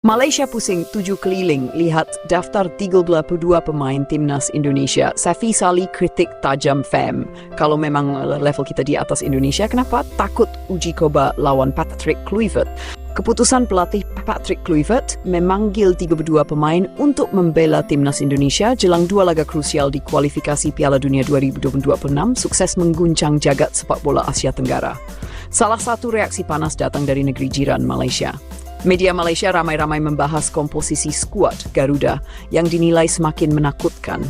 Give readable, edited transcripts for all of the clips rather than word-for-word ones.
Malaysia pusing 7 keliling lihat daftar 32 pemain timnas Indonesia. Safi Salih kritik tajam FAM. Kalau memang level kita di atas Indonesia, kenapa takut uji coba lawan Patrick Kluivert? Keputusan pelatih Patrick Kluivert memanggil 32 pemain untuk membela timnas Indonesia jelang 2 laga krusial di kualifikasi Piala Dunia 2026 sukses mengguncang jagat sepak bola Asia Tenggara. Salah satu reaksi panas datang dari negeri jiran Malaysia. Media Malaysia ramai-ramai membahas komposisi skuad Garuda yang dinilai semakin menakutkan.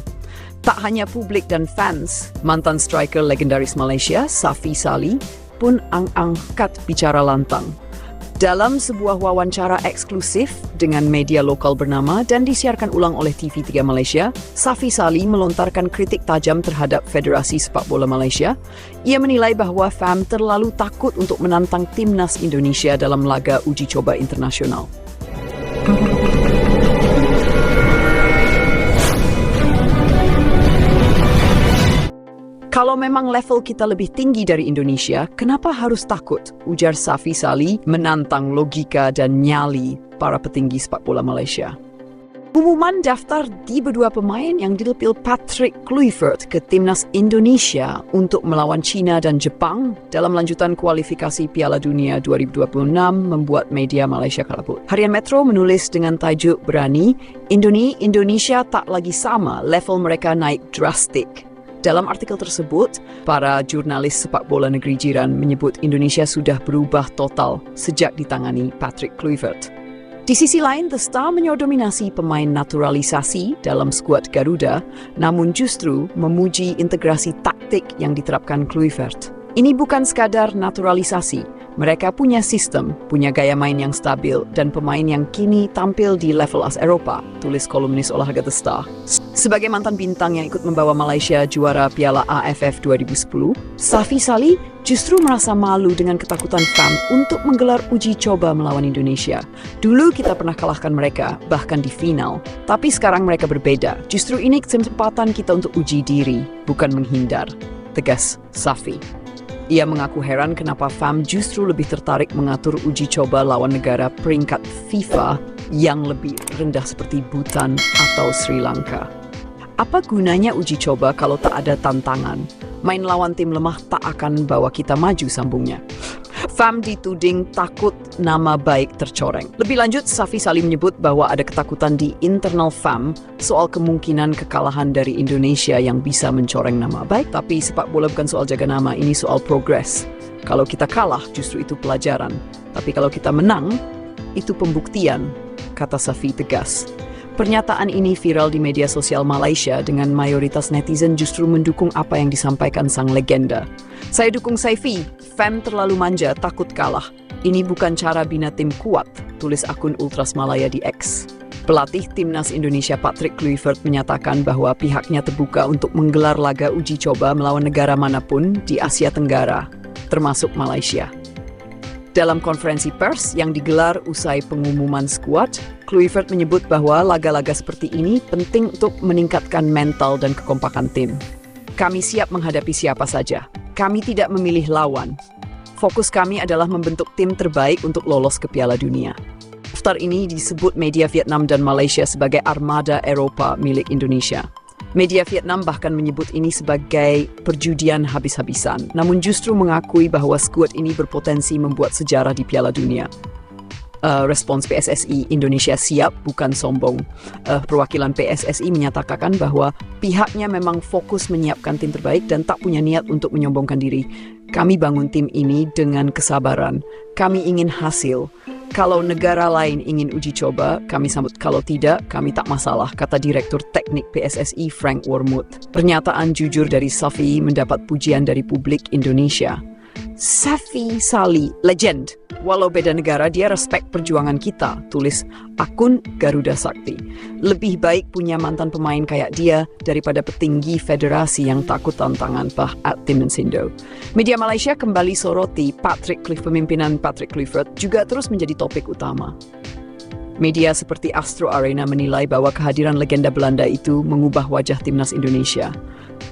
Tak hanya publik dan fans, mantan striker legendaris Malaysia, Safi Salih, pun angkat bicara lantang. Dalam sebuah wawancara eksklusif dengan media lokal bernama dan disiarkan ulang oleh TV3 Malaysia, Safi Salih melontarkan kritik tajam terhadap Federasi Sepak Bola Malaysia. Ia menilai bahwa FAM terlalu takut untuk menantang timnas Indonesia dalam laga uji coba internasional. Kalau memang level kita lebih tinggi dari Indonesia, kenapa harus takut? Ujar Safi Salih menantang logika dan nyali para petinggi sepak bola Malaysia. Pengumuman daftar 32 pemain yang dilepil Patrick Kluivert ke timnas Indonesia untuk melawan China dan Jepang dalam lanjutan kualifikasi Piala Dunia 2026 membuat media Malaysia kalabut. Harian Metro menulis dengan tajuk berani, Indonesia tak lagi sama, level mereka naik drastik. Dalam artikel tersebut, para jurnalis sepak bola negeri jiran menyebut Indonesia sudah berubah total sejak ditangani Patrick Kluivert. Di sisi lain, The Star menyodominasi pemain naturalisasi dalam skuad Garuda, namun justru memuji integrasi taktik yang diterapkan Kluivert. Ini bukan sekadar naturalisasi, mereka punya sistem, punya gaya main yang stabil, dan pemain yang kini tampil di level AS Eropa, tulis kolumnis olahraga The Star. Sebagai mantan bintang yang ikut membawa Malaysia juara Piala AFF 2010, Safi Salih justru merasa malu dengan ketakutan FAM untuk menggelar uji coba melawan Indonesia. Dulu kita pernah kalahkan mereka, bahkan di final. Tapi sekarang mereka berbeda. Justru ini kesempatan kita untuk uji diri, bukan menghindar, tegas Safi. Ia mengaku heran kenapa FAM justru lebih tertarik mengatur uji coba lawan negara peringkat FIFA yang lebih rendah seperti Bhutan atau Sri Lanka. Apa gunanya uji coba kalau tak ada tantangan? Main lawan tim lemah tak akan bawa kita maju, sambungnya. FAM dituding takut nama baik tercoreng. Lebih lanjut, Safi Salih menyebut bahwa ada ketakutan di internal FAM soal kemungkinan kekalahan dari Indonesia yang bisa mencoreng nama baik. Tapi sepak bola bukan soal jaga nama, ini soal progres. Kalau kita kalah, justru itu pelajaran. Tapi kalau kita menang, itu pembuktian, kata Safi tegas. Pernyataan ini viral di media sosial Malaysia dengan mayoritas netizen justru mendukung apa yang disampaikan sang legenda. Saya dukung Safi, FAM terlalu manja, takut kalah. Ini bukan cara bina tim kuat, tulis akun Ultras Malaya di X. Pelatih timnas Indonesia Patrick Kluivert menyatakan bahwa pihaknya terbuka untuk menggelar laga uji coba melawan negara manapun di Asia Tenggara, termasuk Malaysia. Dalam konferensi pers yang digelar usai pengumuman skuad, Kluivert menyebut bahwa laga-laga seperti ini penting untuk meningkatkan mental dan kekompakan tim. Kami siap menghadapi siapa saja. Kami tidak memilih lawan. Fokus kami adalah membentuk tim terbaik untuk lolos ke Piala Dunia. Daftar ini disebut media Vietnam dan Malaysia sebagai armada Eropa milik Indonesia. Media Vietnam bahkan menyebut ini sebagai perjudian habis-habisan, namun justru mengakui bahwa skuad ini berpotensi membuat sejarah di Piala Dunia. Respons PSSI, Indonesia siap, bukan sombong. Perwakilan PSSI menyatakan bahwa pihaknya memang fokus menyiapkan tim terbaik dan tak punya niat untuk menyombongkan diri. Kami bangun tim ini dengan kesabaran. Kami ingin hasil. Kalau negara lain ingin uji coba, kami sambut. Kalau tidak, kami tak masalah, kata Direktur Teknik PSSI Frank Wormuth. Pernyataan jujur dari Safi mendapat pujian dari publik Indonesia. Safi Salih, legend. Walau beda negara, dia respek perjuangan kita, tulis akun Garuda Sakti. Lebih baik punya mantan pemain kayak dia daripada petinggi federasi yang takut tantangan, @Timensindo. Media Malaysia kembali soroti pemimpinan Patrick Kluivert juga terus menjadi topik utama. Media seperti Astro Arena menilai bahwa kehadiran legenda Belanda itu mengubah wajah timnas Indonesia.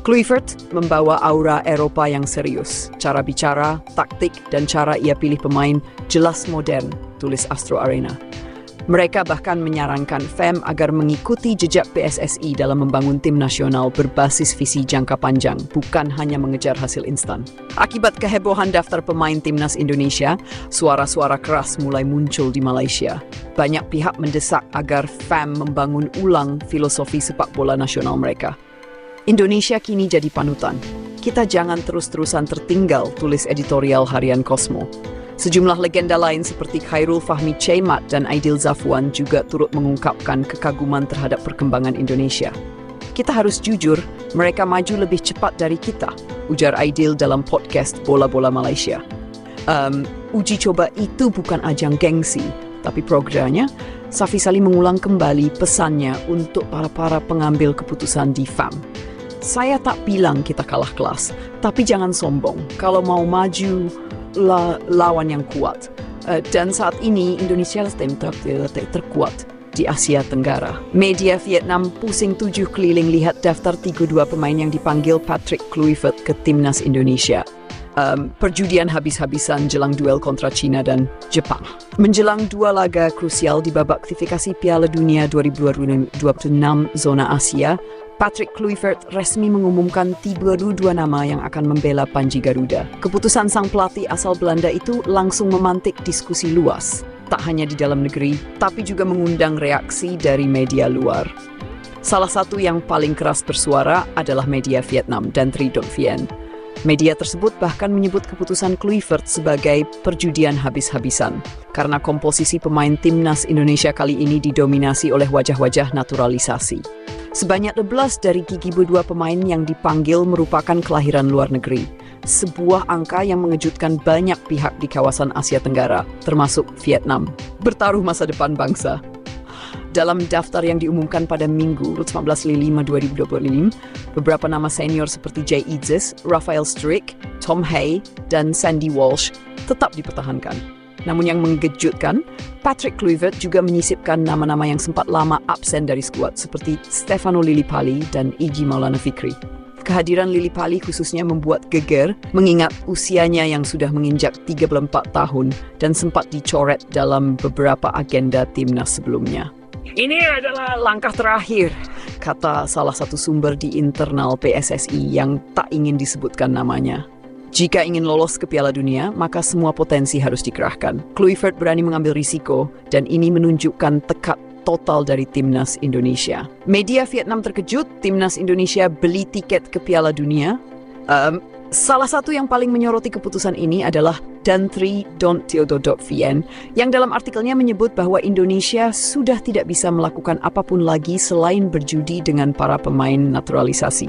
Kluivert membawa aura Eropa yang serius. Cara bicara, taktik, dan cara ia pilih pemain jelas modern, tulis Astro Arena. Mereka bahkan menyarankan FEM agar mengikuti jejak PSSI dalam membangun tim nasional berbasis visi jangka panjang, bukan hanya mengejar hasil instan. Akibat kehebohan daftar pemain timnas Indonesia, suara-suara keras mulai muncul di Malaysia. Banyak pihak mendesak agar FEM membangun ulang filosofi sepak bola nasional mereka. Indonesia kini jadi panutan. Kita jangan terus-terusan tertinggal, tulis editorial harian Cosmo. Sejumlah legenda lain seperti Khairul Fahmi Caimat dan Aidil Zafwan juga turut mengungkapkan kekaguman terhadap perkembangan Indonesia. Kita harus jujur, mereka maju lebih cepat dari kita, ujar Aidil dalam podcast Bola-Bola Malaysia. Uji coba itu bukan ajang gengsi, tapi programnya, Safi Salih mengulang kembali pesannya untuk para pengambil keputusan di FAM. Saya tak bilang kita kalah kelas, tapi jangan sombong. Kalau mau maju, lawan yang kuat. Dan saat ini Indonesia tim terkuat di Asia Tenggara. Media Vietnam pusing 7 keliling lihat daftar 32 pemain yang dipanggil Patrick Kluivert ke timnas Indonesia. Perjudian habis-habisan jelang duel kontra China dan Jepang. Menjelang 2 laga krusial di babak kualifikasi Piala Dunia 2026 zona Asia, Patrick Kluivert resmi mengumumkan 32 nama yang akan membela Panji Garuda. Keputusan sang pelatih asal Belanda itu langsung memantik diskusi luas, tak hanya di dalam negeri, tapi juga mengundang reaksi dari media luar. Salah satu yang paling keras bersuara adalah media Vietnam dan Tri Dot Vien. Media tersebut bahkan menyebut keputusan Kluivert sebagai perjudian habis-habisan, karena komposisi pemain timnas Indonesia kali ini didominasi oleh wajah-wajah naturalisasi. Sebanyak 11 dari gigi berdua pemain yang dipanggil merupakan kelahiran luar negeri. Sebuah angka yang mengejutkan banyak pihak di kawasan Asia Tenggara, termasuk Vietnam. Bertaruh masa depan bangsa. Dalam daftar yang diumumkan pada Minggu 15 Lima 2025, beberapa nama senior seperti Jay Idzis, Rafael Struijk, Tom Hay, dan Sandy Walsh tetap dipertahankan. Namun yang mengejutkan, Patrick Kluivert juga menyisipkan nama-nama yang sempat lama absen dari skuad seperti Stefano Lillipali dan Igi Maulana Fikri. Kehadiran Lillipali khususnya membuat geger mengingat usianya yang sudah menginjak 34 tahun dan sempat dicoret dalam beberapa agenda timnas sebelumnya. Ini adalah langkah terakhir, kata salah satu sumber di internal PSSI yang tak ingin disebutkan namanya. Jika ingin lolos ke Piala Dunia, maka semua potensi harus dikerahkan. Kluivert berani mengambil risiko, dan ini menunjukkan tekad total dari timnas Indonesia. Media Vietnam terkejut, timnas Indonesia beli tiket ke Piala Dunia. Salah satu yang paling menyoroti keputusan ini adalah Dan Tri Dot Vien, yang dalam artikelnya menyebut bahwa Indonesia sudah tidak bisa melakukan apapun lagi selain berjudi dengan para pemain naturalisasi.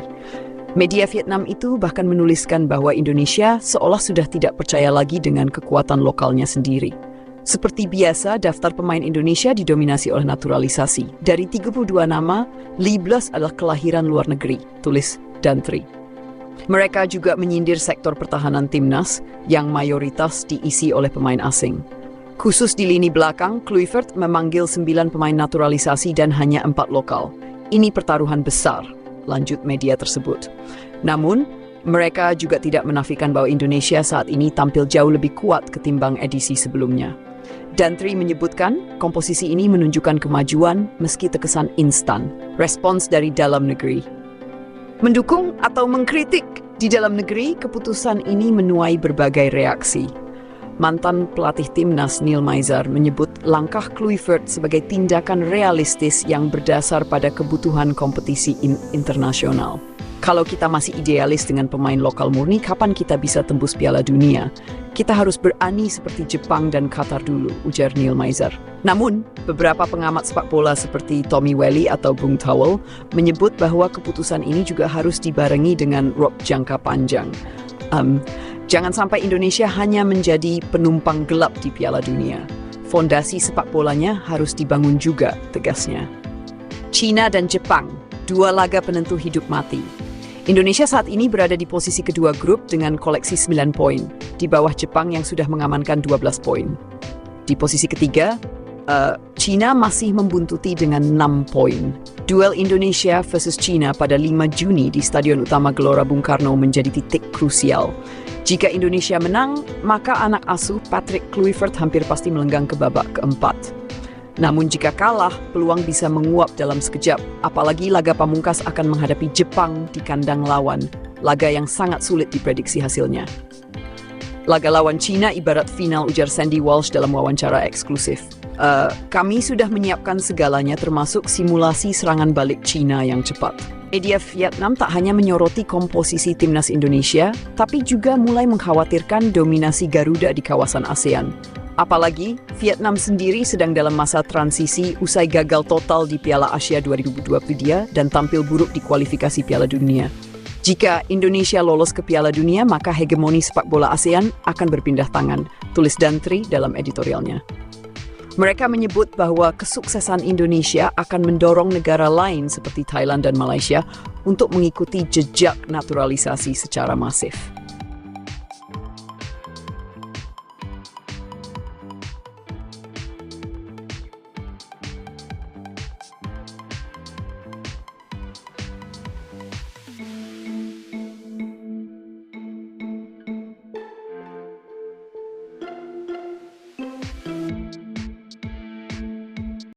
Media Vietnam itu bahkan menuliskan bahwa Indonesia seolah sudah tidak percaya lagi dengan kekuatan lokalnya sendiri. Seperti biasa, daftar pemain Indonesia didominasi oleh naturalisasi. Dari 32 nama, 15 adalah kelahiran luar negeri, tulis Dan Tri. Mereka juga menyindir sektor pertahanan timnas yang mayoritas diisi oleh pemain asing. Khusus di lini belakang, Kluivert memanggil 9 pemain naturalisasi dan hanya 4 lokal. Ini pertaruhan besar, lanjut media tersebut. Namun, mereka juga tidak menafikan bahwa Indonesia saat ini tampil jauh lebih kuat ketimbang edisi sebelumnya. Dan Tri menyebutkan, komposisi ini menunjukkan kemajuan meski terkesan instan. Respons dari dalam negeri. Mendukung atau mengkritik di dalam negeri, keputusan ini menuai berbagai reaksi. Mantan pelatih timnas Neil Maizer menyebut langkah Kluivert sebagai tindakan realistis yang berdasar pada kebutuhan kompetisi internasional. Kalau kita masih idealis dengan pemain lokal murni, kapan kita bisa tembus Piala Dunia? Kita harus berani seperti Jepang dan Qatar dulu, ujar Neil Maizer. Namun, beberapa pengamat sepak bola seperti Tommy Welly atau Bung Towel menyebut bahwa keputusan ini juga harus dibarengi dengan road jangka panjang. Jangan sampai Indonesia hanya menjadi penumpang gelap di Piala Dunia. Fondasi sepak bolanya harus dibangun juga, tegasnya. China dan Jepang, 2 laga penentu hidup mati. Indonesia saat ini berada di posisi kedua grup dengan koleksi 9 poin, di bawah Jepang yang sudah mengamankan 12 poin. Di posisi ketiga, China masih membuntuti dengan 6 poin. Duel Indonesia versus China pada 5 Juni di Stadion Utama Gelora Bung Karno menjadi titik krusial. Jika Indonesia menang, maka anak asuh Patrick Kluivert hampir pasti melenggang ke babak keempat. Namun jika kalah, peluang bisa menguap dalam sekejap. Apalagi laga pamungkas akan menghadapi Jepang di kandang lawan, laga yang sangat sulit diprediksi hasilnya. Laga lawan China ibarat final, ujar Sandy Walsh dalam wawancara eksklusif. Kami sudah menyiapkan segalanya termasuk simulasi serangan balik China yang cepat. Media Vietnam tak hanya menyoroti komposisi timnas Indonesia, tapi juga mulai mengkhawatirkan dominasi Garuda di kawasan ASEAN. Apalagi, Vietnam sendiri sedang dalam masa transisi usai gagal total di Piala Asia 2022 dan tampil buruk di kualifikasi Piala Dunia. Jika Indonesia lolos ke Piala Dunia, maka hegemoni sepak bola ASEAN akan berpindah tangan, tulis Dantri dalam editorialnya. Mereka menyebut bahwa kesuksesan Indonesia akan mendorong negara lain seperti Thailand dan Malaysia untuk mengikuti jejak naturalisasi secara masif.